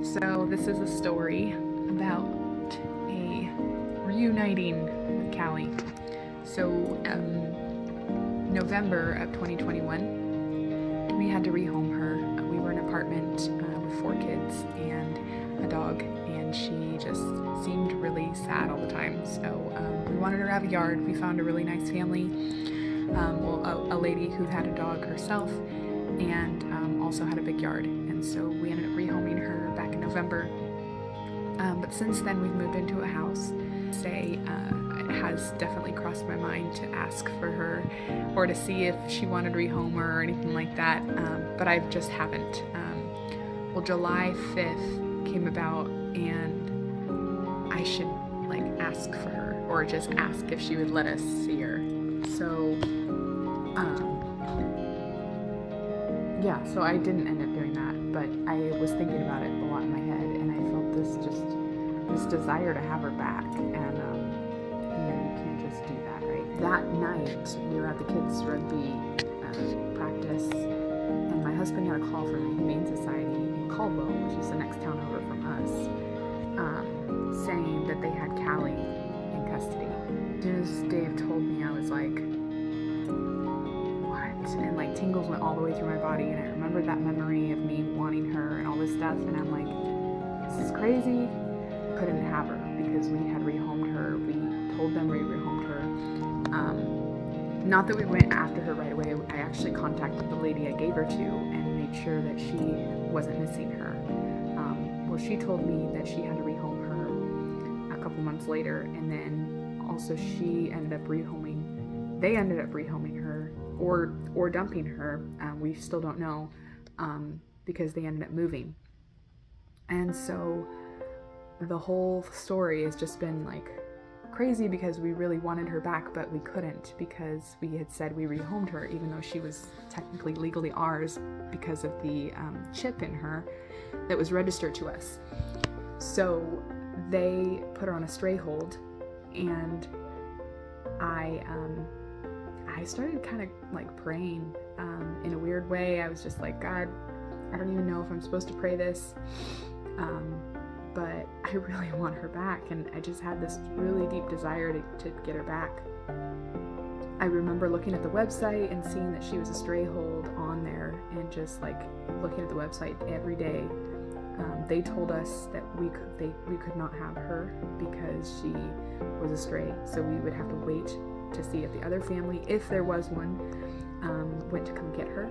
So this is a story about a reuniting with Callie. So November of 2021, we had to rehome her. We were in an apartment with 4 kids and a dog, and she just seemed really sad all the time. So we wanted her to have a yard. We found a really nice family, a lady who had a dog herself, and also had a big yard. And so we ended up rehoming her back in November. But since then, we've moved into a house. It has definitely crossed my mind to ask for her or to see if she wanted rehome or anything like that, but I just haven't. July 5th came about, and I should ask for her or just ask if she would let us see her. So I didn't end up doing that, but I was thinking about it a lot in my head, and I felt this desire to have her back, and you can't just do that, right? That night, we were at the kids' rugby practice, and my husband got a call from the Humane Society in Caldwell, which is the next town over from us, saying that they had Callie in custody. As soon as Dave told me, I was like, and tingles went all the way through my body, and I remembered that memory of me wanting her and all this stuff, and I'm like, this is crazy. Couldn't have her because we had rehomed her. We told them we rehomed her. Not that we went after her right away. I actually contacted the lady I gave her to and made sure that she wasn't missing her. She told me that she had to rehome her a couple months later, and then also she ended up rehoming. They ended up rehoming her or dumping her. We still don't know, because they ended up moving. And so the whole story has just been crazy because we really wanted her back, but we couldn't because we had said we rehomed her, even though she was technically legally ours because of the chip in her that was registered to us. So they put her on a stray hold, and I started kind of praying in a weird way. I was just like, God, I don't even know if I'm supposed to pray this, but I really want her back, and I just had this really deep desire to get her back. I remember looking at the website and seeing that she was a stray hold on there, and just looking at the website every day. They told us that we could not have her because she was a stray, so we would have to wait to see if the other family, if there was one, went to come get her,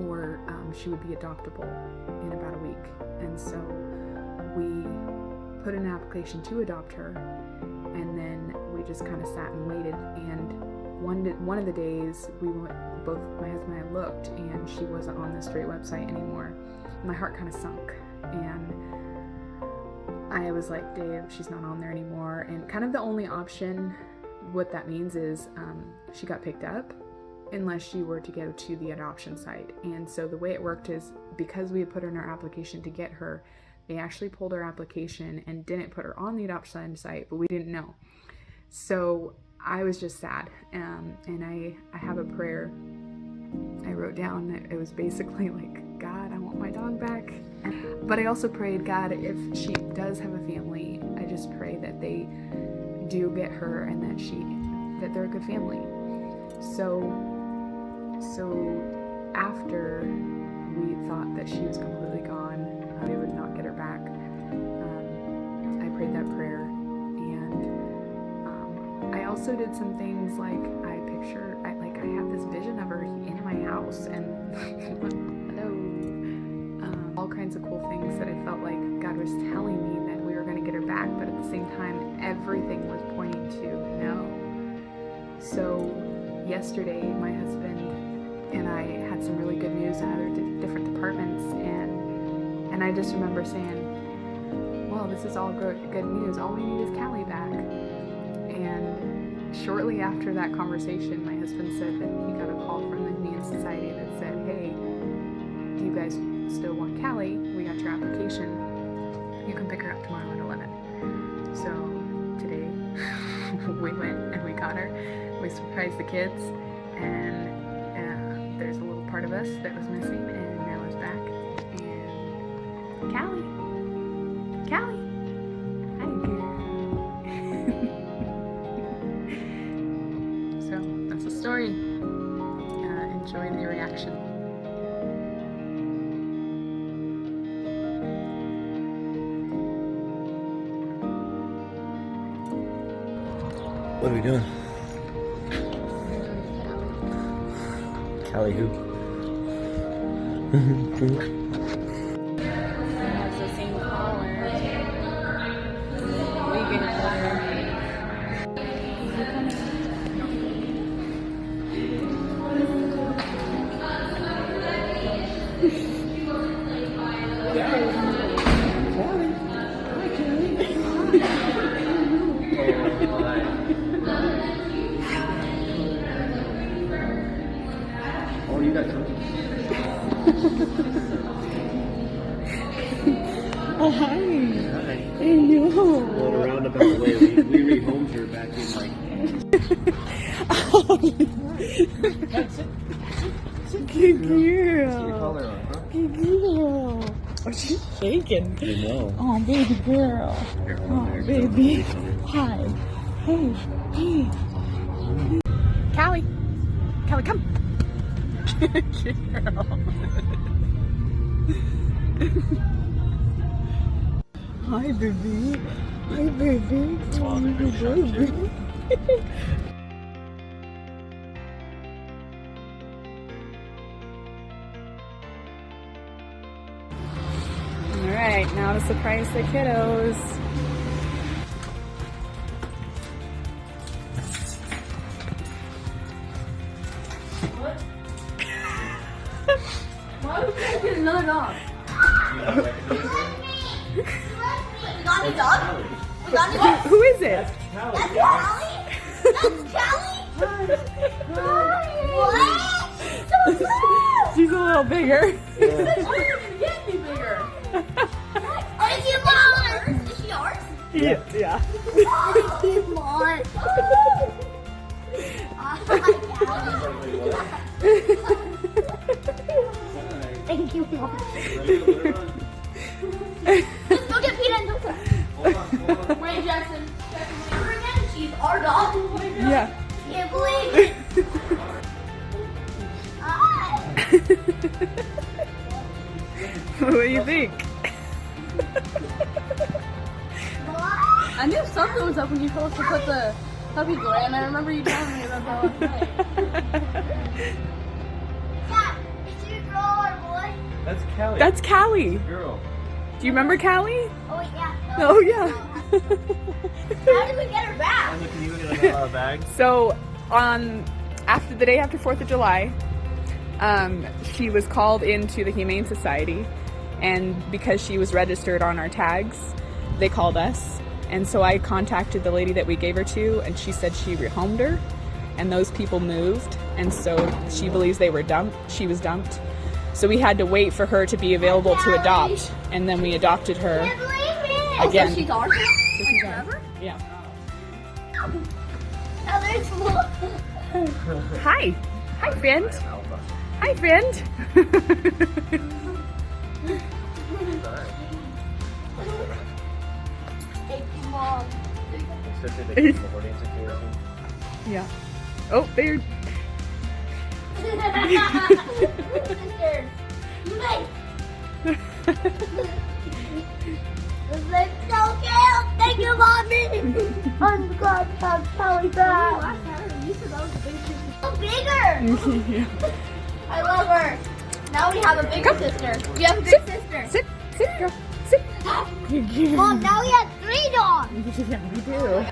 or she would be adoptable in about a week. And so we put an application to adopt her, and then we just kind of sat and waited. And one of the days we went, both my husband and I looked, and she wasn't on the stray website anymore. My heart kind of sunk, and I was like, Dave, she's not on there anymore. And kind of the only option, what that means is she got picked up unless she were to go to the adoption site. And so the way it worked is, because we had put her in our application to get her, they actually pulled our application and didn't put her on the adoption site, but we didn't know. So I was just sad, and I have a prayer I wrote down that it was basically God, I want my dog back. But I also prayed, God, if she does have a family, I just pray that they do get her, and that they're a good family. So after we thought that she was completely gone, we would not get her back, I prayed that prayer, and I also did some things I have this vision of her in my house, and all kinds of cool things that I felt like God was telling me that we were going to get her back, but at the same time, everything was pointing to no. So yesterday, my husband and I had some really good news in other different departments, and I just remember saying, well, this is all good news. All we need is Callie back. And shortly after that conversation, my husband said that he got a call from the Humane Society that said, hey, do you guys still want Callie? We got your application. You can pick her up tomorrow at 11. So today we went and we got her. We surprised the kids, and there's a little part of us that was missing, and now it's back. And Callie, hi girl. So that's the story. Enjoy the reaction. What are we doing? Callie who? Has the same collar. Vegan collar. Oh, you got cookies. Oh, hi. Hi. Hey, you. Well, in a roundabout way, we rehomed her back in Good Your girl. collar on, huh? Good girl. Oh, she's shaking. You know. Oh, baby girl. Oh, baby. Hi. Hey. Hey. Callie, come. Hi, baby. Hi, baby. Oh, the big shot, baby. All right, now to surprise the kiddos. Why would you get another dog? We got a dog? We got a dog? Who is it? That's Callie? That's Callie? What? So cute! She's a little bigger. Why are you gonna get me bigger? Is she yours? Is she yours? Yeah. Come on. Thank you, Mom. Let's go get Peter and Joseph. Ray Jackson. Remember again? She's our dog. Yeah. Can't believe it. Hi. What do you think? I knew something was up when you told us to put the puppies away, and I remember you telling me about that last night. Dad, is she a girl or a boy? That's Callie. That's Callie. girl. Do you remember Callie? Oh, yeah. Oh, yeah. How did we get her back? Can you get a bag? So, after the day after 4th of July, she was called into the Humane Society, and because she was registered on our tags, they called us. And so I contacted the lady that we gave her to, and she said she rehomed her, and those people moved, and so she believes they were dumped. She was dumped. So we had to wait for her to be available to adopt, and then we adopted her Can't believe it. again. So she's ours now? So she's ours. Forever? Yeah. Now there's more. Hi, friend. Hi, friend. Thank you, Mom. Yeah. Oh, they're. Sisters. Nice. This looks so cute. Thank you, Mommy. I'm glad to have Callie back. You said that was a big sister. Oh, bigger. I love her. Now we have a bigger sister. We have a big sister. Sit, girl, sit. Mom, now we have 3 dogs. Yeah, we do.